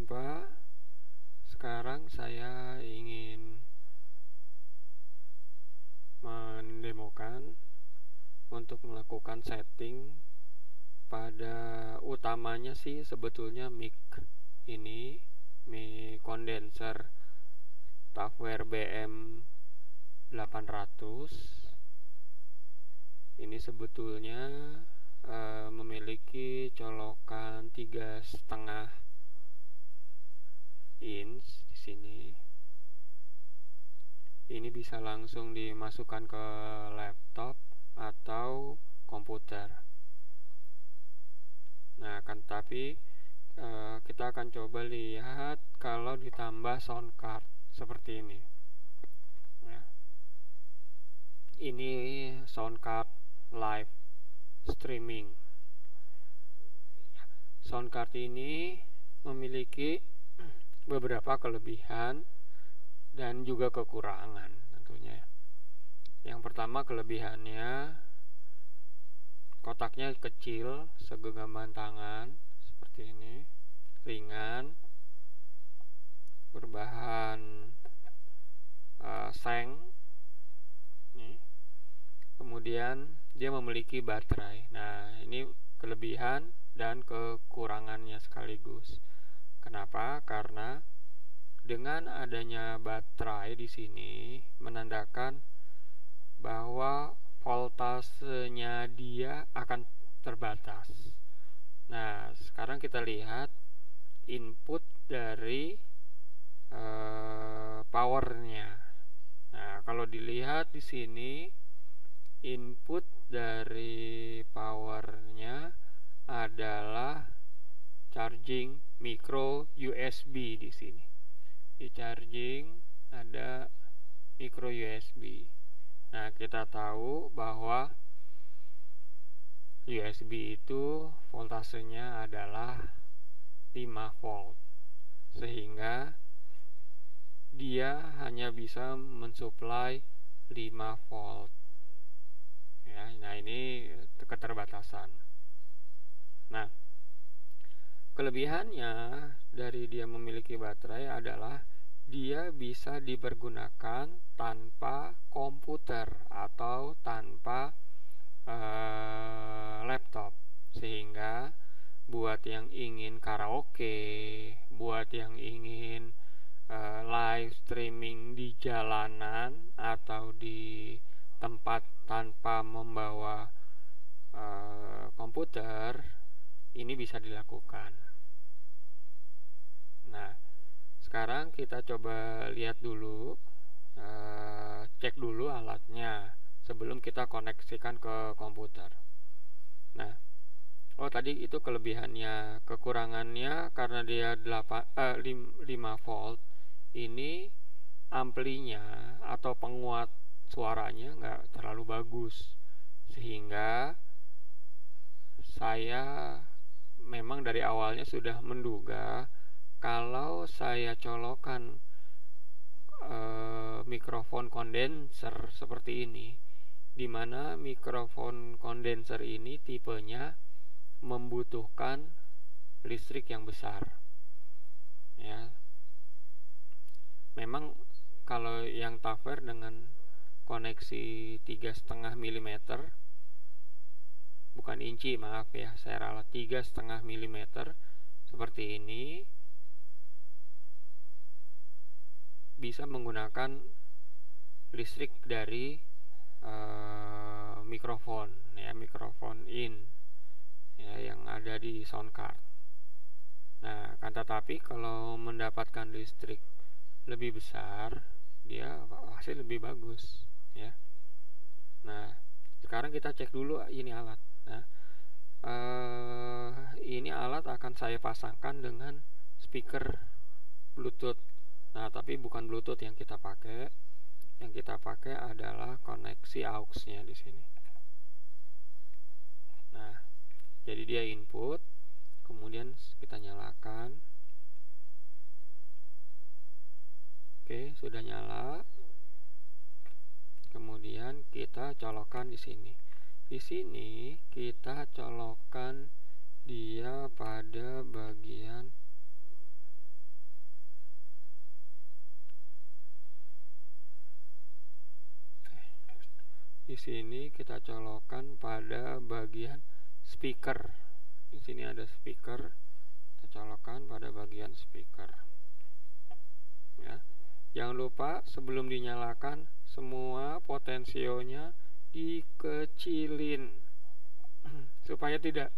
jumpa. Sekarang saya ingin mendemokan untuk melakukan setting. Pada utamanya sih sebetulnya mic ini, mic condenser Tafware BM 800. Ini sebetulnya memiliki colokan 3,5 inch di sini. Ini bisa langsung dimasukkan ke laptop atau komputer. Nah, tapi kita akan coba lihat kalau ditambah sound card seperti ini. Nah, ini sound card live streaming. Sound card ini memiliki beberapa kelebihan dan juga kekurangan tentunya. Yang pertama, kelebihannya kotaknya kecil, segenggaman tangan seperti ini, ringan, berbahan seng. Nih. Kemudian dia memiliki baterai. Nah, ini kelebihan dan kekurangannya sekaligus. Kenapa? Karena dengan adanya baterai di sini menandakan bahwa voltasenya dia akan terbatas. Nah, sekarang kita lihat input dari powernya. Nah, kalau dilihat di sini input dari powernya adalah charging micro USB di sini. Di charging ada micro USB. Nah, kita tahu bahwa USB itu voltasenya adalah 5 volt, sehingga dia hanya bisa mensuplai 5 volt. Ya, nah ini keterbatasan. Nah, kelebihannya dari dia memiliki baterai adalah dia bisa dipergunakan tanpa komputer atau tanpa laptop, sehingga buat yang ingin karaoke, buat yang ingin live streaming di jalanan atau di tempat tanpa membawa komputer, ini bisa dilakukan. Nah, sekarang kita coba lihat dulu, cek dulu alatnya sebelum kita koneksikan ke komputer. Nah, tadi itu kelebihannya. Kekurangannya karena dia 5 volt, ini amplinya atau penguat suaranya nggak terlalu bagus, sehingga saya memang dari awalnya sudah menduga kalau saya colokan mikrofon kondenser seperti ini, di mana mikrofon kondenser ini tipenya membutuhkan listrik yang besar. Ya, memang kalau yang Tafware dengan koneksi 3,5 mm, bukan inci, maaf ya, saya ralat 3,5 mm seperti ini, bisa menggunakan listrik dari mikrofon, ya, mikrofon in, ya, yang ada di sound card. Nah, kan tetapi kalau mendapatkan listrik lebih besar, dia hasil lebih bagus, ya. Nah, sekarang kita cek dulu ini alat. Nah, ini alat akan saya pasangkan dengan speaker Bluetooth. Nah, tapi bukan Bluetooth yang kita pakai. Yang kita pakai adalah koneksi aux-nya di sini. Nah, jadi dia input, kemudian kita nyalakan. Oke, sudah nyala. Kemudian kita colokkan di sini. Di sini kita colokkan dia pada bagian Di sini kita colokkan pada bagian speaker. Di sini ada speaker, kita colokkan pada bagian speaker. Ya. Jangan lupa sebelum dinyalakan semua potensionya dikecilin supaya tidak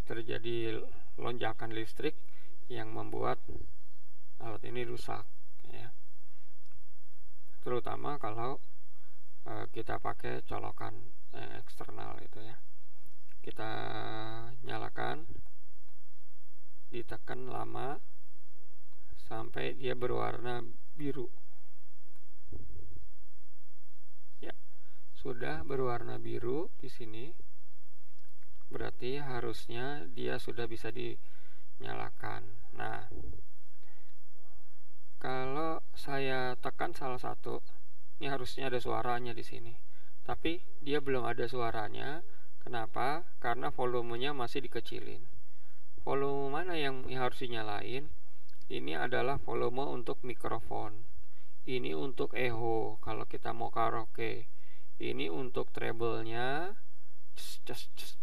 terjadi lonjakan listrik yang membuat alat ini rusak, ya. Terutama kalau kita pakai colokan eksternal itu, ya. Kita nyalakan, ditekan lama sampai dia berwarna biru. Ya, sudah berwarna biru di sini. Berarti harusnya dia sudah bisa dinyalakan. Nah, kalau saya tekan salah satu, ini harusnya ada suaranya di sini. Tapi dia belum ada suaranya. Kenapa? Karena volumenya masih dikecilin. Volume mana yang harus dinyalain? Ini adalah volume untuk mikrofon. Ini untuk echo kalau kita mau karaoke. Ini untuk treble-nya,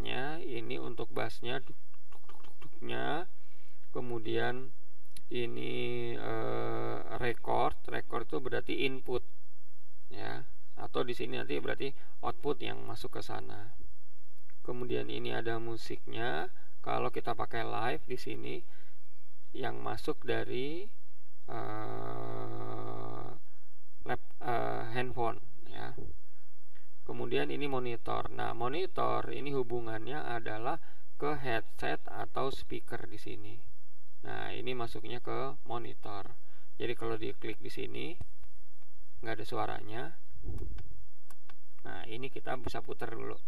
nya. Ini untuk bass-nya, duk-duk-duk-duknya. Kemudian ini record itu berarti input, ya. Atau di sini nanti berarti output yang masuk ke sana. Kemudian ini ada musiknya. Kalau kita pakai live di sini yang masuk dari handphone, ya. Kemudian ini monitor. Nah, monitor ini hubungannya adalah ke headset atau speaker di sini. Nah, ini masuknya ke monitor. Jadi kalau diklik di sini nggak ada suaranya. Nah, ini kita bisa putar dulu.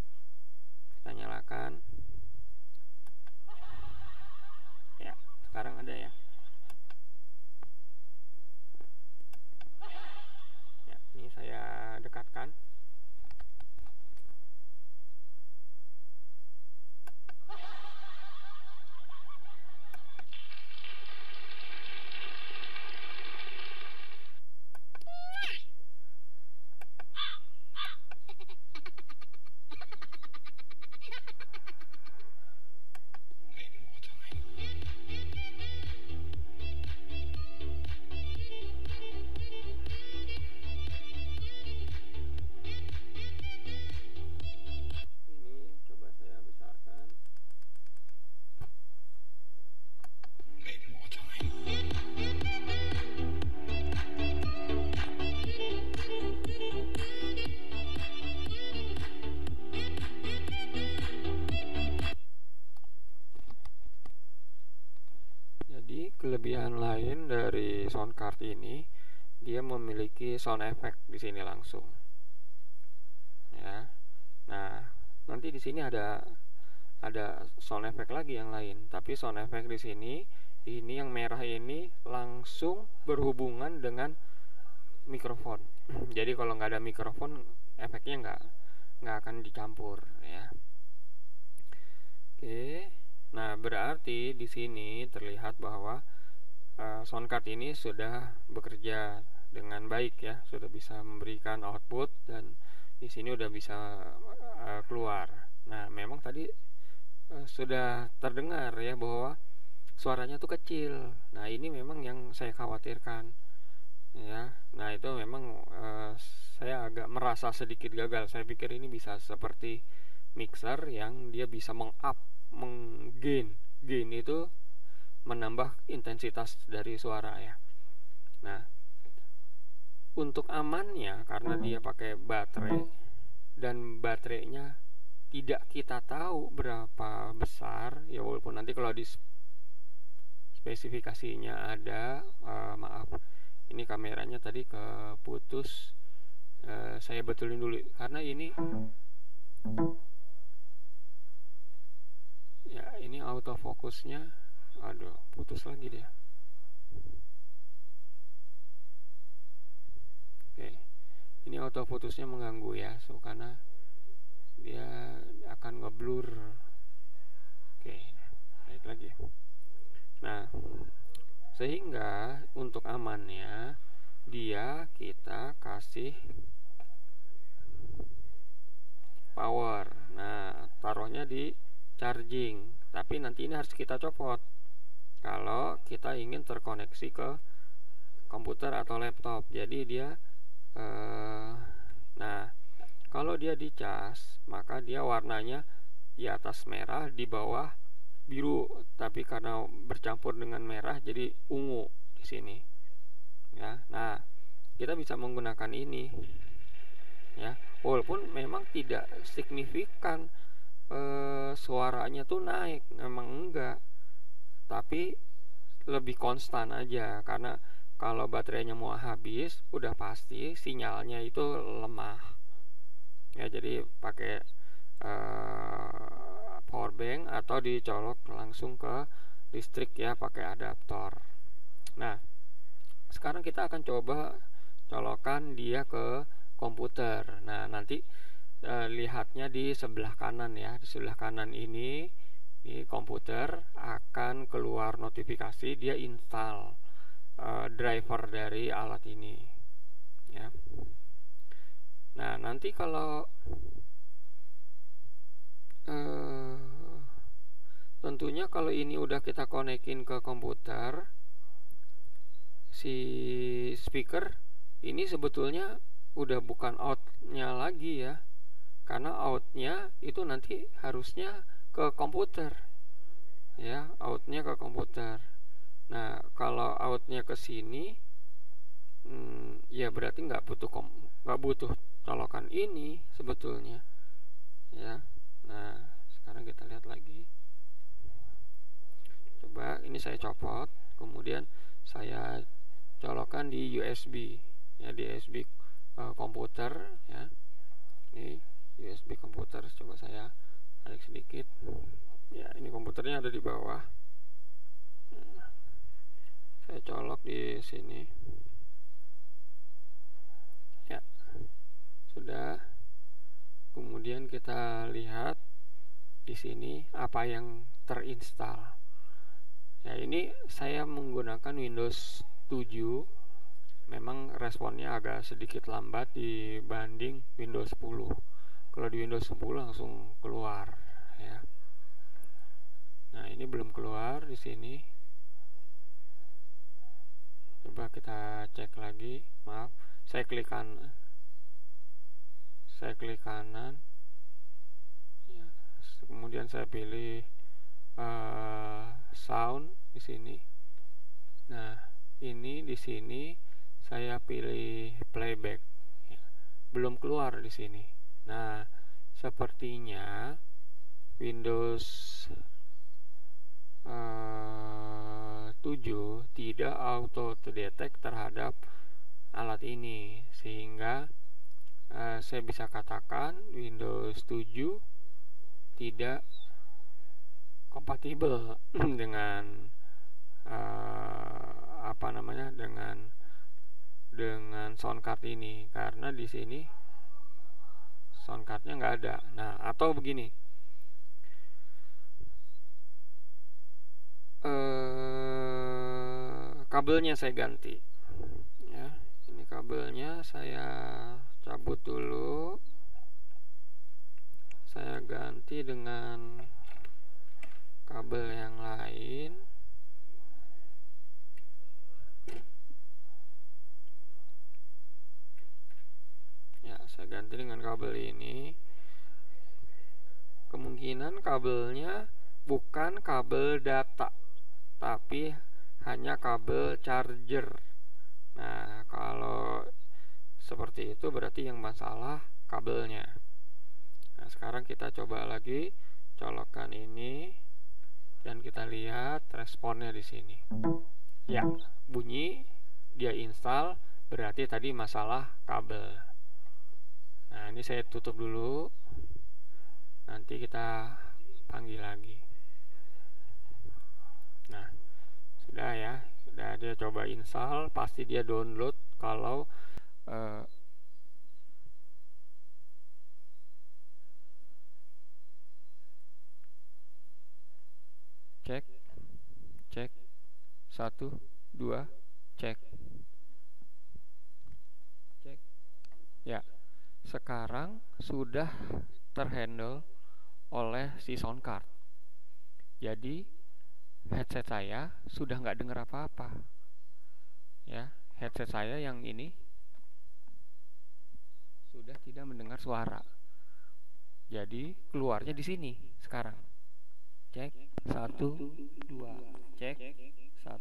Kita nyalakan. Ya, sekarang ada, ya. Ya, ini saya dekatkan. Kelebihan lain dari sound card ini, dia memiliki sound effect di sini langsung, ya. Nah, nanti di sini ada sound effect lagi yang lain, tapi sound effect di sini, ini yang merah ini langsung berhubungan dengan mikrofon. Jadi kalau nggak ada mikrofon, efeknya nggak akan dicampur, ya. Oke. Nah, berarti di sini terlihat bahwa sound card ini sudah bekerja dengan baik, ya, sudah bisa memberikan output dan di sini udah bisa keluar. Nah, memang tadi sudah terdengar, ya, bahwa suaranya tuh kecil. Nah, ini memang yang saya khawatirkan, ya. Nah, itu memang saya agak merasa sedikit gagal. Saya pikir ini bisa seperti mixer yang dia bisa gain itu menambah intensitas dari suara, ya. Nah, untuk amannya karena dia pakai baterai dan baterainya tidak kita tahu berapa besar, ya, walaupun nanti kalau di spesifikasinya ada, maaf, ini kameranya tadi keputus, saya betulin dulu karena ini, ya, ini autofokusnya, aduh, putus lagi dia. Oke, ini autofokusnya mengganggu, ya, karena dia akan ngeblur. Oke, baik lagi. Nah, sehingga untuk amannya dia kita kasih power. Nah, taruhnya di charging, tapi nanti ini harus kita copot kalau kita ingin terkoneksi ke komputer atau laptop. Jadi dia nah, kalau dia dicas, maka dia warnanya di atas merah, di bawah biru, tapi karena bercampur dengan merah jadi ungu di sini. Ya. Nah, kita bisa menggunakan ini. Ya, walaupun memang tidak signifikan suaranya tuh naik, memang enggak, tapi lebih konstan aja, karena kalau baterainya mau habis udah pasti sinyalnya itu lemah ya. Jadi pakai power bank atau dicolok langsung ke listrik ya, pakai adaptor. Nah, sekarang kita akan coba colokan dia ke komputer. Nah, nanti lihatnya di sebelah kanan ya. Di sebelah kanan ini di komputer akan keluar notifikasi dia install driver dari alat ini ya. Nah, nanti kalau tentunya kalau ini udah kita konekin ke komputer, si speaker ini sebetulnya udah bukan outnya lagi ya, karena outnya itu nanti harusnya ke komputer ya, outnya ke komputer. Nah, kalau outnya ke sini ya berarti nggak butuh colokan ini sebetulnya ya. Nah, sekarang kita lihat lagi. Coba ini saya copot, kemudian saya colokan di USB ya, di USB komputer ya. Ini USB komputer, coba saya tarik sedikit ya. Ini komputernya ada di bawah. Nah, saya colok di sini ya, sudah. Kemudian kita lihat di sini apa yang terinstal ya. Ini saya menggunakan Windows 7, memang responnya agak sedikit lambat dibanding Windows 10. Kalau di Windows 10 langsung keluar ya. Nah, ini belum keluar di sini. Coba kita cek lagi. Maaf, saya klik kanan ya. Kemudian saya pilih sound di sini. Nah, ini di sini saya pilih playback ya. Belum keluar di sini. Nah, sepertinya Windows 7 tidak auto detect terhadap alat ini, sehingga saya bisa katakan Windows 7 tidak kompatibel dengan dengan soundcard ini, karena di sini soundcardnya nggak ada. Nah, atau begini, kabelnya saya ganti ya. Ini kabelnya saya cabut dulu, saya ganti dengan kabel yang lain ya. Saya ganti dengan kabel ini. Kemungkinan kabelnya bukan kabel data, tapi hanya kabel charger. Nah, kalau seperti itu berarti yang masalah kabelnya. Nah, sekarang kita coba lagi colokan ini dan kita lihat responnya di sini. Ya, bunyi, dia install, berarti tadi masalah kabel. Nah, ini saya tutup dulu. Nanti kita panggil lagi. Nah, sudah ya, sudah dia coba install, pasti dia download kalau cek 1 2 cek. Ya, sekarang sudah terhandle oleh si sound card. Jadi headset saya sudah nggak dengar apa-apa. Ya, headset saya yang ini sudah tidak mendengar suara. Jadi keluarnya di sini sekarang. Cek 1 2, cek 1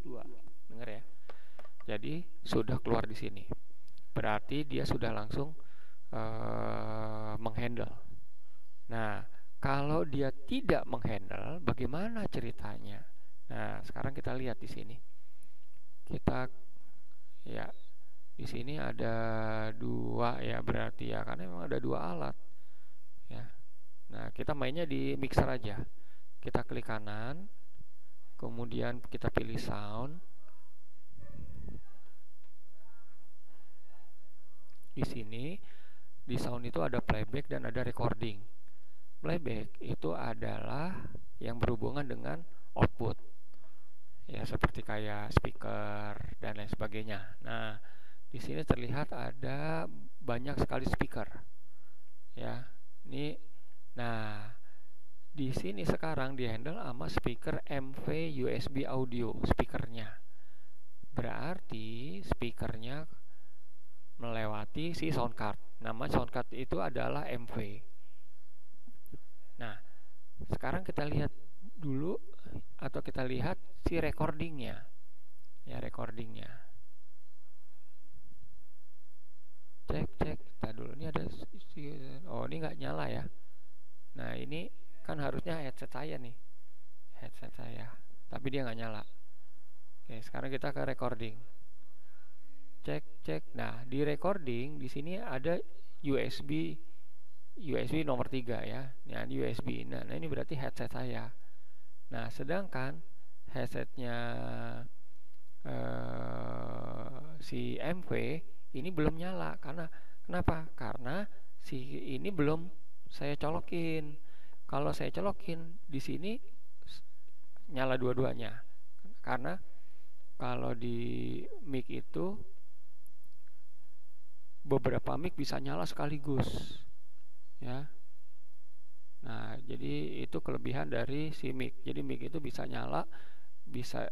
2, dengar ya. Jadi sudah keluar di sini. Berarti dia sudah langsung menghandle. Nah, kalau dia tidak menghandle, bagaimana ceritanya? Nah, sekarang kita lihat di sini. Kita ya di sini ada dua ya berarti ya, karena memang ada dua alat ya. Nah, kita mainnya di mixer aja. Kita klik kanan, kemudian kita pilih sound. Di sini di sound itu ada playback dan ada recording. Playback itu adalah yang berhubungan dengan output. Ya, seperti kayak speaker dan lain sebagainya. Nah, di sini terlihat ada banyak sekali speaker. Ya, ini. Nah, di sini sekarang dihandle sama speaker MV USB audio speakernya. Berarti speakernya melewati si sound card. Nama sound card itu adalah MV. Nah, sekarang kita lihat dulu atau kita lihat si recordingnya. Ya, recordingnya. Cek. Kita dulu, ini ada oh, ini nggak nyala ya. Nah, ini kan harusnya headset saya nih. Headset saya. Tapi dia nggak nyala. Oke, sekarang kita ke recording. Cek. Nah, di recording di sini ada USB nomor 3 ya. Nah, USB. Nah, ini berarti headset saya. Nah, sedangkan headsetnya si MV ini belum nyala. Karena kenapa? Karena si ini belum saya colokin. Kalau saya colokin di sini nyala dua-duanya. Karena kalau di mic itu beberapa mic bisa nyala sekaligus. Ya. Nah, jadi itu kelebihan dari si mic. Jadi mic itu bisa nyala, bisa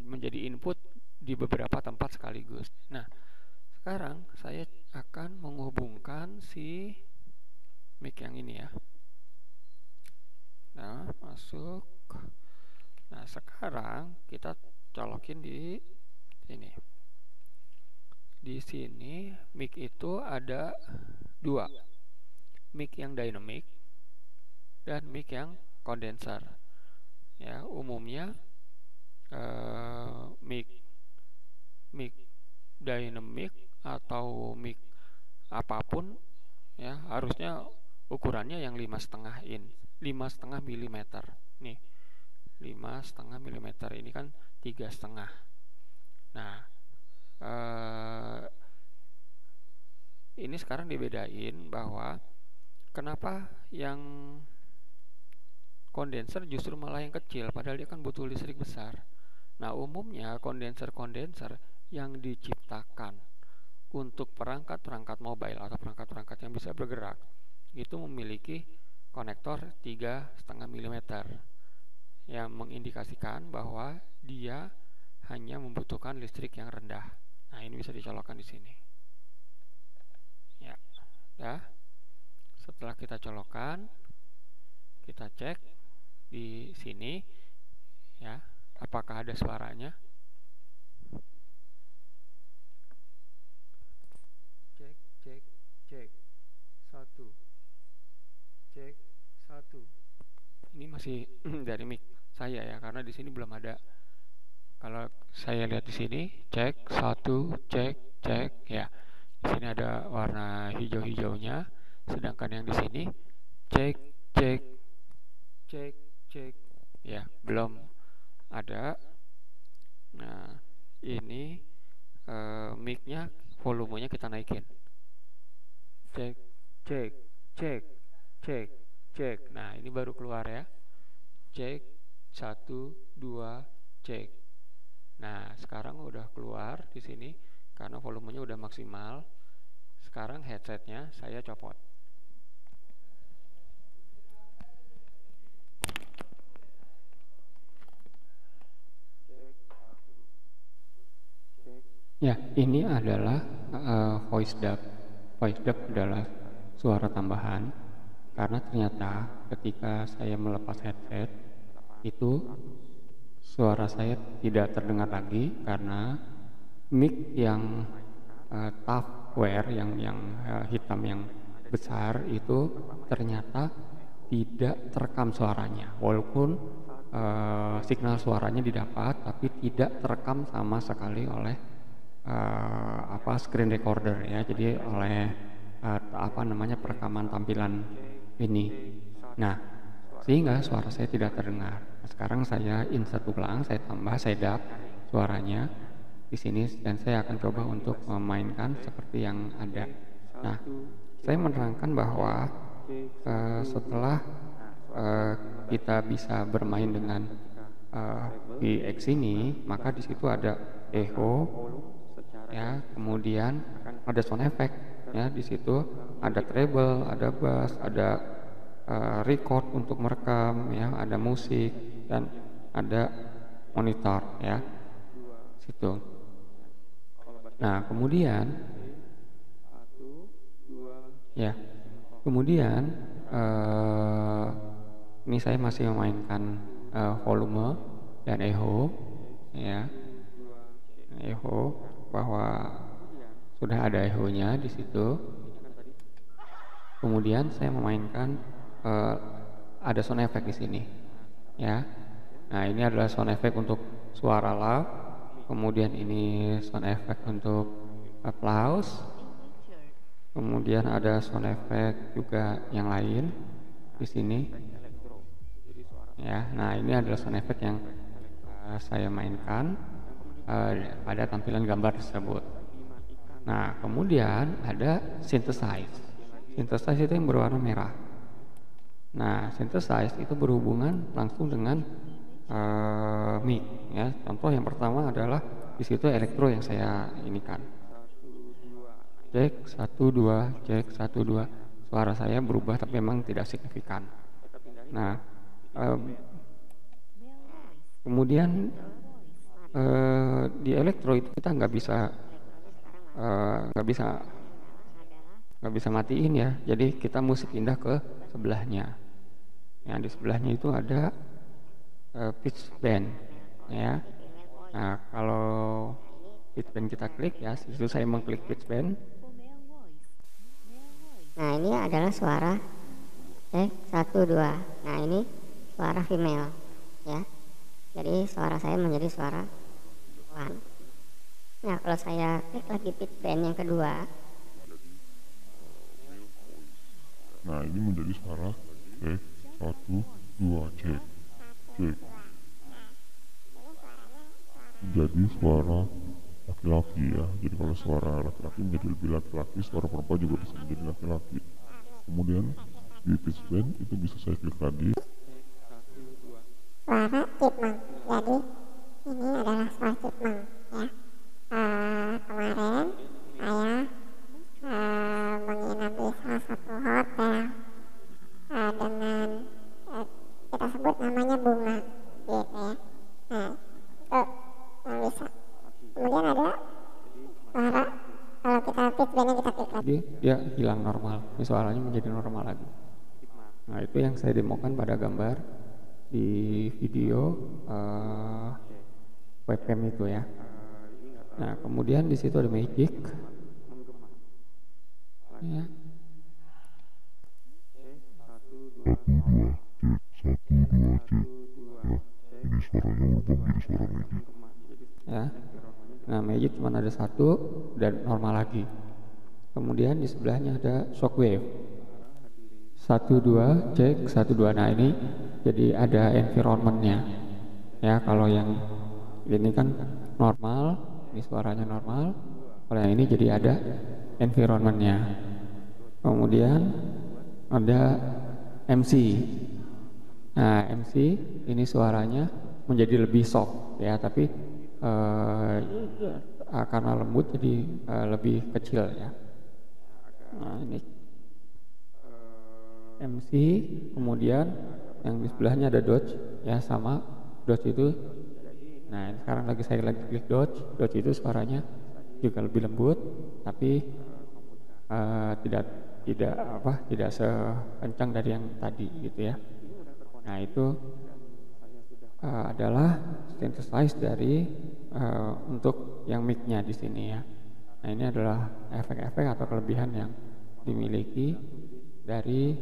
menjadi input di beberapa tempat sekaligus. Nah, sekarang saya akan menghubungkan si mic yang ini ya. Nah, masuk. Nah, sekarang kita colokin di sini. Di sini mic itu ada dua, mic yang dynamic dan mic yang condenser. Ya, umumnya mic dynamic atau mic apapun ya harusnya ukurannya yang 5,5 mm nih, 5,5 mm ini kan 3,5. Nah, ini sekarang dibedain bahwa kenapa yang kondenser justru malah yang kecil padahal dia kan butuh listrik besar. Nah, umumnya kondenser yang diciptakan untuk perangkat-perangkat mobile atau perangkat-perangkat yang bisa bergerak itu memiliki konektor 3,5 mm yang mengindikasikan bahwa dia hanya membutuhkan listrik yang rendah. Nah, ini bisa dicolokkan di sini. Ya, dah. Setelah kita colokkan, kita cek di sini, ya, apakah ada suaranya. Cek. 1. Cek 1. Ini masih dari mic saya ya, karena di sini belum ada. Kalau saya lihat di sini, cek 1, cek ya. Di sini ada warna hijau-hijaunya, sedangkan yang di sini cek ya, belum ada. Nah, ini mic-nya volumenya kita naikin. Cek. Nah, ini baru keluar ya. Cek 1 2, cek. Nah, sekarang udah keluar di sini karena volumenya udah maksimal. Sekarang headsetnya saya copot. Ya, ini adalah voice dub. Voice dub adalah suara tambahan karena ternyata ketika saya melepas headset itu suara saya tidak terdengar lagi karena mic yang Tupperware yang hitam yang besar itu ternyata tidak terekam suaranya, walaupun signal suaranya didapat tapi tidak terekam sama sekali oleh screen recorder ya, jadi oleh perekaman tampilan ini. Nah, sehingga suara saya tidak terdengar. Nah, sekarang saya insert ulang, saya tambah, saya dub suaranya di sini dan saya akan coba untuk memainkan seperti yang ada. Nah, saya menerangkan bahwa setelah kita bisa bermain dengan VX ini, maka di situ ada echo ya, kemudian ada sound effect ya, di situ ada treble, ada bass, ada record untuk merekam ya, ada musik dan ada monitor ya situ. Nah, kemudian ya, kemudian ini saya masih memainkan volume dan echo ya, echo bahwa sudah ada echo-nya di situ. Kemudian saya memainkan ada sound effect di sini ya. Nah, ini adalah sound effect untuk suara loud, kemudian ini sound effect untuk applause, kemudian ada sound effect juga yang lain di sini ya. Nah, ini adalah sound effect yang saya mainkan pada tampilan gambar tersebut. Nah, kemudian ada synthesize. Synthesize itu yang berwarna merah. Nah, synthesize itu berhubungan langsung dengan mic ya. Contoh yang pertama adalah di situ elektro yang saya inikan. Cek 1 2, cek 1 2. Suara saya berubah tapi memang tidak signifikan. Nah, kemudian di elektro itu kita nggak bisa matiin ya. Jadi kita mesti pindah ke sebelahnya. Yang di sebelahnya itu ada pitch bend ya. Nah, kalau pitch bend kita klik ya, itu saya mengklik pitch bend. Nah, ini adalah suara cek 1 2. Nah, ini suara female ya. Jadi suara saya menjadi suara perempuan. Nah, kalau saya klik lagi pitch bend yang kedua, nah ini menjadi suara cek 1 2, cek cek. Jadi suara laki-laki ya. Jadi kalau suara laki-laki menjadi lebih laki-laki, suara perempuan juga bisa menjadi laki-laki. Kemudian di pitch bend itu bisa saya klik lagi. Suara chipmunk. Jadi ini adalah suara chipmunk ya. Kemarin saya menginap di salah satu hotel dengan kita sebut namanya Bunga gitu ya. Nah, itu yang bisa. Kemudian ada suara kalau kita pitch bendnya kita klik lagi. Jadi dia hilang normal. Ini suaranya menjadi normal lagi. Nah, itu yang saya demokan pada gambar di video webcam itu ya. Nah, kemudian di situ ada magic ya. 1 2, cek 1 2, cek ya. Ini suaranya berubah menjadi suara magic Ya. Nah, magic cuma ada satu dan normal lagi. Kemudian di sebelahnya ada shockwave. 1 2, cek 1 2. Nah, ini jadi ada environmentnya. Ya, kalau yang ini kan normal, ini suaranya normal. Kalau yang ini jadi ada environmentnya. Kemudian ada MC. Nah, MC ini suaranya menjadi lebih soft ya, tapi karena lembut jadi lebih kecil ya. Nah ini MC, kemudian yang di sebelahnya ada Dodge, ya sama Dodge itu. Nah ini sekarang saya lagi klik Dodge itu suaranya juga lebih lembut, tapi tidak sekencang dari yang tadi gitu ya. Nah itu adalah synthesize dari untuk yang mic-nya di sini ya. Nah ini adalah efek-efek atau kelebihan yang dimiliki dari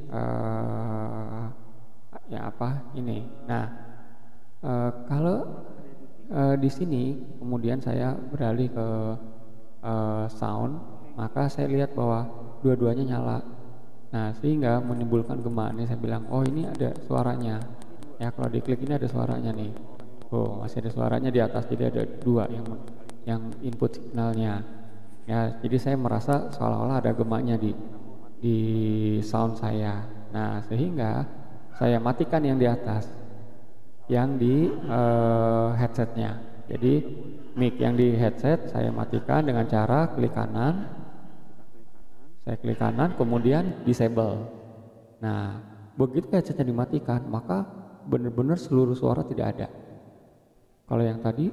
ini. Nah kalau di sini kemudian saya beralih ke sound, maka saya lihat bahwa dua-duanya nyala. Nah sehingga menimbulkan gema. Ini saya bilang, oh ini ada suaranya. Ya kalau diklik ini ada suaranya nih. Oh masih ada suaranya di atas. Jadi ada dua yang input signalnya. Ya jadi saya merasa seolah-olah ada gemanya di sound saya. Nah sehingga saya matikan yang di atas, yang di headsetnya. Jadi mic yang di headset saya matikan dengan cara klik kanan. Saya klik kanan kemudian disable. Nah begitu headsetnya dimatikan maka benar-benar seluruh suara tidak ada. Kalau yang tadi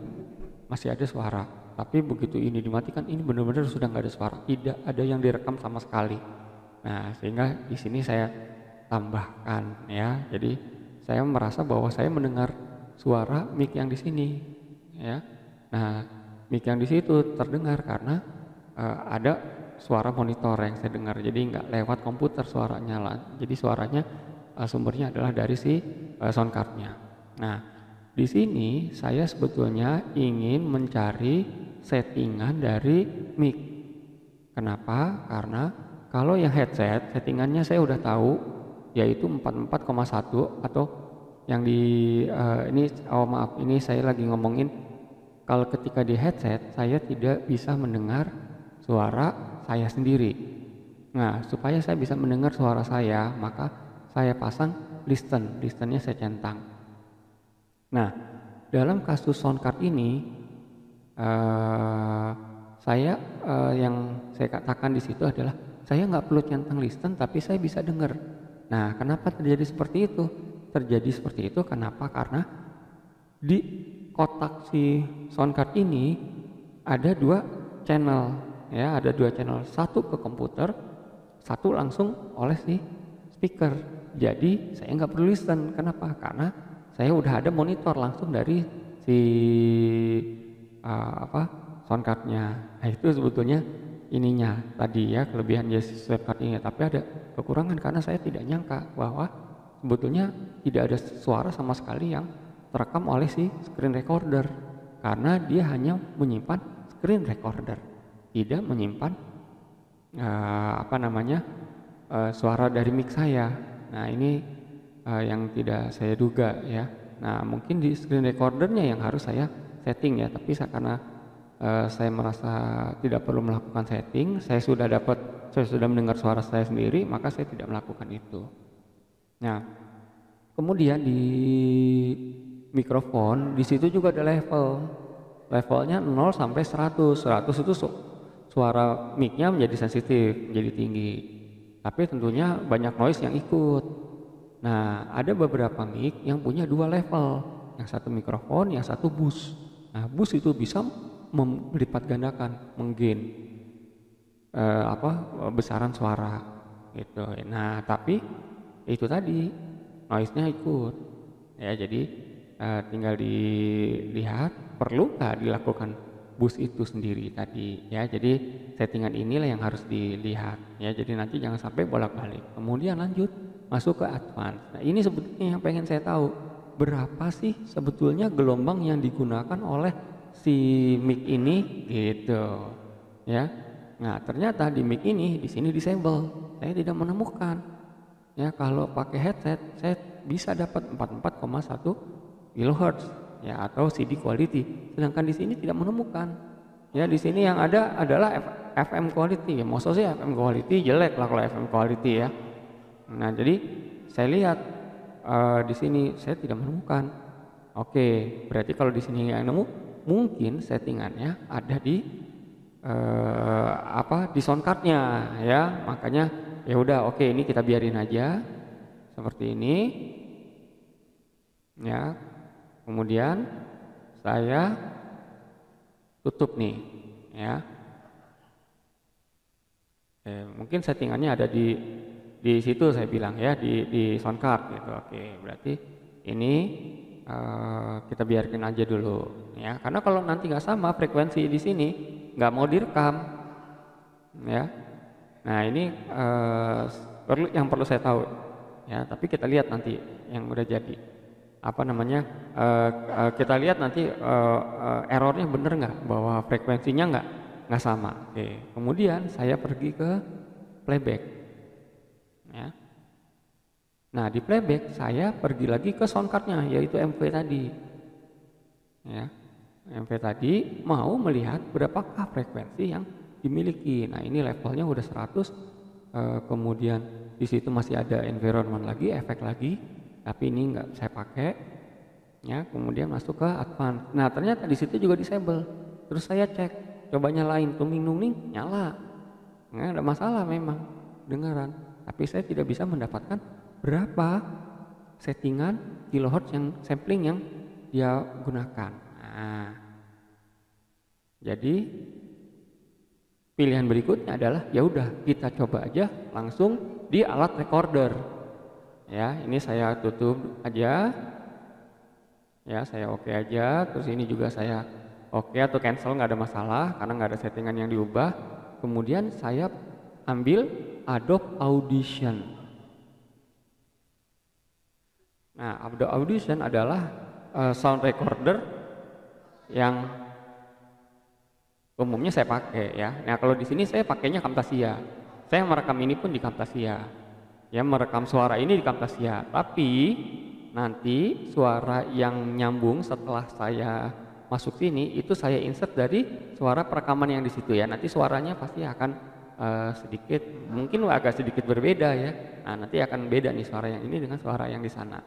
masih ada suara, tapi begitu ini dimatikan ini benar-benar sudah nggak ada suara, tidak ada yang direkam sama sekali. Nah sehingga di sini saya tambahkan ya, jadi saya merasa bahwa saya mendengar suara mic yang di sini ya. Nah mic yang di situ terdengar karena ada suara monitor yang saya dengar, jadi nggak lewat komputer suaranya lah, jadi suaranya sumbernya adalah dari si sound cardnya. Nah di sini saya sebetulnya ingin mencari settingan dari mic. Kenapa? Karena kalau yang headset settingannya saya udah tahu, yaitu 44,1 atau yang di ini saya lagi ngomongin kalau ketika di headset saya tidak bisa mendengar suara saya sendiri. Nah supaya saya bisa mendengar suara saya maka saya pasang listennya saya centang. Nah dalam kasus sound card ini yang saya katakan di situ adalah saya nggak perlu centang listen tapi saya bisa dengar. Nah kenapa terjadi seperti itu? Terjadi seperti itu kenapa? Karena di kotak si sound card ini ada dua channel ya, ada dua channel, satu ke komputer, satu langsung oleh si speaker. Jadi saya nggak perlu listen. Kenapa? Karena saya udah ada monitor langsung dari si sound cardnya. Nah itu sebetulnya ininya tadi ya, kelebihan sound card ini. Tapi ada kekurangan karena saya tidak nyangka bahwa sebetulnya tidak ada suara sama sekali yang terekam oleh si screen recorder, karena dia hanya menyimpan screen recorder, tidak menyimpan suara dari mic saya. Nah ini yang tidak saya duga ya. Nah mungkin di screen recordernya yang harus saya setting ya, tapi karena saya merasa tidak perlu melakukan setting, saya sudah mendengar suara saya sendiri, maka saya tidak melakukan itu. Nah kemudian di mikrofon di situ juga ada levelnya 0 sampai 100. 100 itu suara mic-nya menjadi sensitif, menjadi tinggi. Tapi tentunya banyak noise yang ikut. Nah ada beberapa mic yang punya dua level, yang satu mikrofon, yang satu bus. Nah bus itu bisa melipat gandakan, menggain besaran suara gitu. Nah tapi itu tadi noise-nya ikut ya, jadi tinggal dilihat perlu nggak dilakukan bus itu sendiri tadi ya. Jadi settingan inilah yang harus dilihat ya, jadi nanti jangan sampai bolak-balik. Kemudian lanjut masuk ke advance. Nah ini sebetulnya yang pengen saya tahu, berapa sih sebetulnya gelombang yang digunakan oleh si mic ini gitu ya. Nah ternyata di mic ini di sini disable, saya tidak menemukan ya. Kalau pakai headset saya bisa dapat 44,1 kHz ya, atau CD quality, sedangkan di sini tidak menemukan ya. Di sini yang ada adalah FM quality ya. Maksudnya FM quality jelek lah kalau FM quality ya. Nah jadi saya lihat di sini saya tidak menemukan. Oke berarti kalau di sini yang nemu mungkin settingannya ada di di sound cardnya ya. Makanya ya udah oke, ini kita biarin aja seperti ini ya. Kemudian saya tutup nih ya. Mungkin settingannya ada di situ saya bilang ya, di sound card gitu. Oke, berarti ini kita biarkan aja dulu ya, karena kalau nanti nggak sama frekuensi di sini nggak mau direkam ya. Nah ini yang perlu saya tahu ya, tapi kita lihat nanti yang udah jadi kita lihat nanti errornya bener nggak, bahwa frekuensinya nggak sama. Oke, kemudian saya pergi ke playback ya. Nah di playback saya pergi lagi ke sound cardnya, yaitu MV tadi ya. MV tadi mau melihat berapakah frekuensi yang dimiliki. Nah ini levelnya udah 100, kemudian di situ masih ada environment lagi, efek lagi, tapi ini nggak saya pakai ya. Kemudian masuk ke advance. Nah ternyata di situ juga disable. Terus saya cek, coba nyalain tuning nyala, nggak ada masalah memang dengaran, tapi saya tidak bisa mendapatkan berapa settingan kilohertz yang sampling yang dia gunakan. Nah, jadi pilihan berikutnya adalah ya udah kita coba aja langsung di alat recorder. Ya, ini saya tutup aja. Ya, saya oke aja. Terus ini juga saya oke atau cancel, nggak ada masalah karena nggak ada settingan yang diubah. Kemudian saya ambil Adobe Audition. Nah, Adobe Audition adalah sound recorder yang umumnya saya pakai ya. Nah, kalau di sini saya pakainya Camtasia. Saya merekam ini pun di Camtasia. Ya, merekam suara ini di Camtasia. Tapi nanti suara yang nyambung setelah saya masuk sini itu saya insert dari suara perekaman yang di situ ya. Nanti suaranya pasti akan sedikit, mungkin agak sedikit berbeda ya. Nah, nanti akan beda nih suara yang ini dengan suara yang di sana.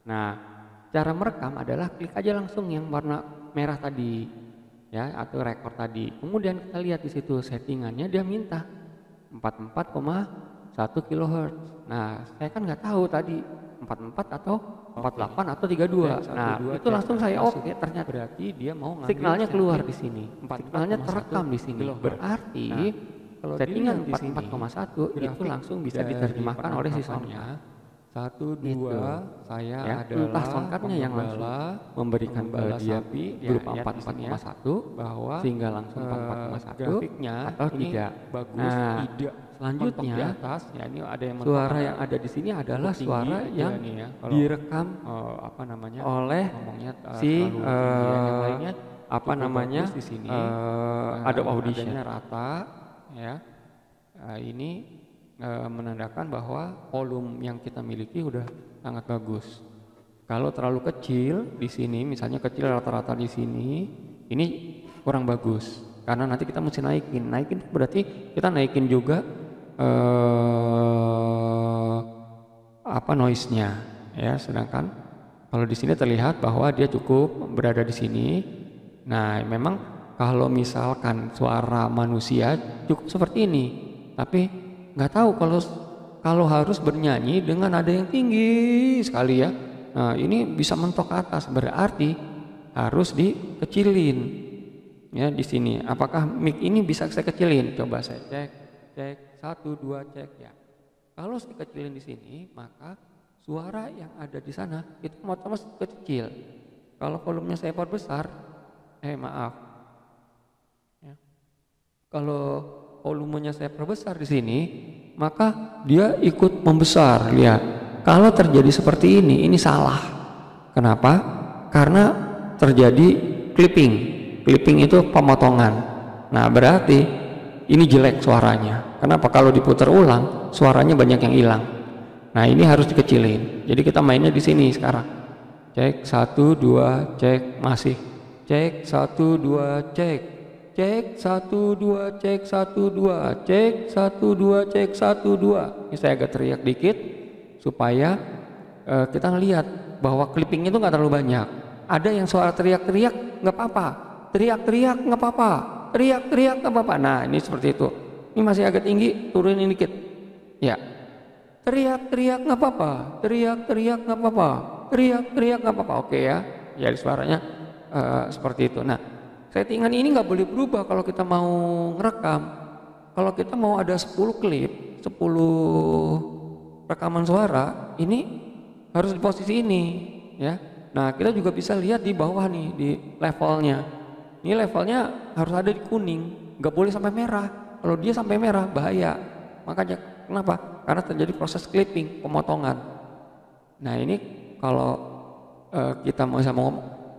Nah, cara merekam adalah klik aja langsung yang warna merah tadi ya, atau record tadi. Kemudian kita lihat di situ settingannya, dia minta 44,1 kHz. Nah, saya kan nggak tahu tadi 44 atau 48 atau 32. Nah, itu langsung saya oke, ternyata berarti dia mau ngambil signalnya keluar di sini. Signalnya terekam di sini. Berarti kalau settingan 44,1 itu langsung bisa diterjemahkan oleh sistemnya. 1, 2 Gitu. saya Ya, adalah entah sound cardnya yang langsung memberikan dia berupa 44,1 bahwa sehingga langsung 44,1 grafiknya atau ini tidak. bagus, Nah, tidak selanjutnya mentok di atas. ya, ini ada yang Suara yang ada di sini adalah tinggi suara aja yang nih ya, kalau direkam apa namanya oleh ngomongnya si terlalu tinggi ya. Yang lainnya apa cukup namanya bagus di sini. Adobe Audition. Adanya rata ya. Ini menandakan bahwa volume yang kita miliki udah sangat bagus. Kalau terlalu kecil di sini, misalnya kecil rata-rata di sini, ini kurang bagus. Karena nanti kita mesti naikin. Naikin berarti kita naikin juga noise-nya ya. Sedangkan kalau di sini terlihat bahwa dia cukup berada di sini. Nah, memang kalau misalkan suara manusia cukup seperti ini. Tapi nggak tahu kalau harus bernyanyi dengan nada yang tinggi sekali ya. Nah, ini bisa mentok ke atas, berarti harus dikecilin ya di sini. Apakah mic ini bisa saya kecilin? Coba saya cek 1 2 cek ya. Kalau saya kecilin di sini, maka suara yang ada di sana itu otomatis kecil. Kalau volumenya saya perbesar, maaf ya. Kalau volumenya saya perbesar di sini, maka dia ikut membesar. Lihat, kalau terjadi seperti ini salah. Kenapa? Karena terjadi clipping. Clipping itu pemotongan. Nah, berarti ini jelek suaranya. Kenapa? Kalau diputar ulang, suaranya banyak yang hilang. Nah, ini harus dikecilin. Jadi kita mainnya di sini sekarang. Cek 1 2 cek, masih. Cek 1 2 cek. Cek 1 2 cek 1 2 cek 1 2 cek 1 2. Ini saya agak teriak dikit supaya kita ngelihat bahwa clippingnya itu nggak terlalu banyak. Ada yang suara teriak-teriak nggak apa-apa, teriak-teriak nggak apa-apa. teriak-teriak nggak apa-apa. Nah ini seperti itu. Ini masih agak tinggi, turunin dikit. Ya, teriak-teriak nggak apa-apa, teriak-teriak nggak apa-apa, teriak-teriak nggak apa-apa. Oke ya, jadi suaranya seperti itu. Nah, settingan ini nggak boleh berubah kalau kita mau ngerekam. Kalau kita mau ada 10 klip, 10 rekaman suara, ini harus di posisi ini, ya. Nah, kita juga bisa lihat di bawah nih, di levelnya. Ini levelnya harus ada di kuning, nggak boleh sampai merah. Kalau dia sampai merah, bahaya. Makanya, kenapa? Karena terjadi proses clipping, pemotongan. Nah, ini kalau kita mau ngomong,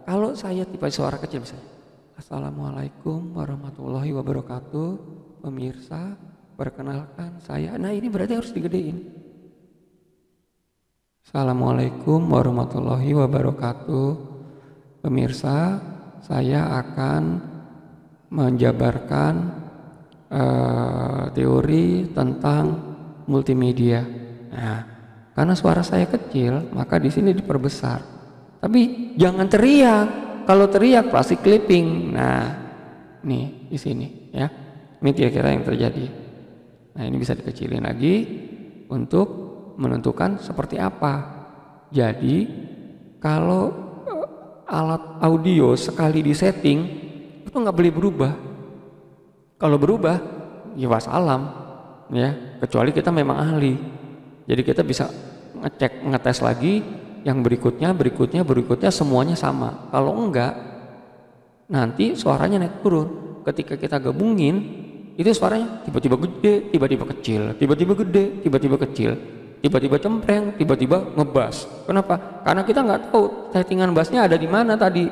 kalau saya tipe suara kecil misalnya, Assalamualaikum warahmatullahi wabarakatuh, pemirsa, perkenalkan saya. Nah, ini berarti harus digedein. Assalamualaikum warahmatullahi wabarakatuh, pemirsa, saya akan menjabarkan teori tentang multimedia. Nah, karena suara saya kecil, maka di sini diperbesar. Tapi jangan teriak. Kalau teriak pasti clipping. Nah, nih di sini ya. Ini kira-kira yang terjadi. Nah, ini bisa dikecilin lagi untuk menentukan seperti apa. Jadi, kalau alat audio sekali disetting itu nggak boleh berubah. Kalau berubah, ya wassalam, ya. Kecuali kita memang ahli. Jadi kita bisa ngetes lagi. Yang berikutnya semuanya sama. Kalau enggak, nanti suaranya naik turun. Ketika kita gabungin, itu suaranya tiba-tiba gede, tiba-tiba kecil, tiba-tiba gede, tiba-tiba kecil, tiba-tiba cempreng, tiba-tiba ngebas. Kenapa? Karena kita nggak tahu settingan bassnya ada di mana tadi.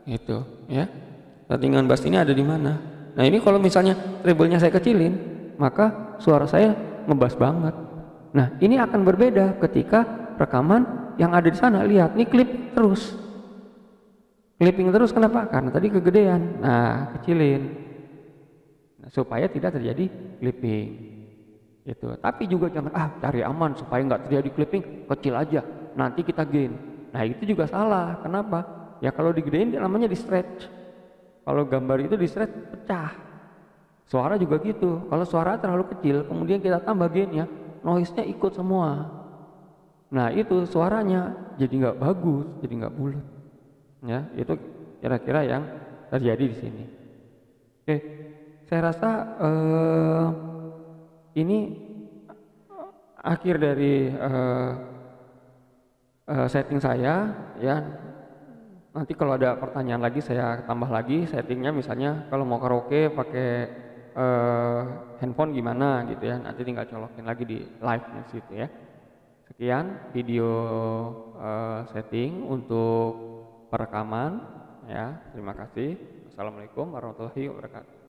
Itu, ya. Settingan bass ini ada di mana. Nah ini kalau misalnya treble-nya saya kecilin, maka suara saya ngebas banget. Nah ini akan berbeda ketika rekaman yang ada di sana. Lihat, nih klip terus, clipping terus. Kenapa? Karena tadi kegedean. Nah, kecilin, nah, supaya tidak terjadi clipping. Gitu. Tapi juga jangan cari aman supaya nggak terjadi clipping, kecil aja. Nanti kita gain. Nah, itu juga salah. Kenapa? Ya kalau digedein namanya di stretch. Kalau gambar itu di stretch pecah. Suara juga gitu. Kalau suara terlalu kecil, kemudian kita tambah gainnya, noise-nya ikut semua. Nah itu suaranya jadi nggak bagus, jadi nggak bulat. Ya itu kira-kira yang terjadi di sini. Oke, saya rasa ini akhir dari setting saya. Ya nanti kalau ada pertanyaan lagi saya tambah lagi settingnya. Misalnya kalau mau karaoke pakai handphone gimana gitu ya. Nanti tinggal colokin lagi di live-nya situ ya. Sekian video setting untuk perekaman ya. Terima kasih. Assalamualaikum warahmatullahi wabarakatuh.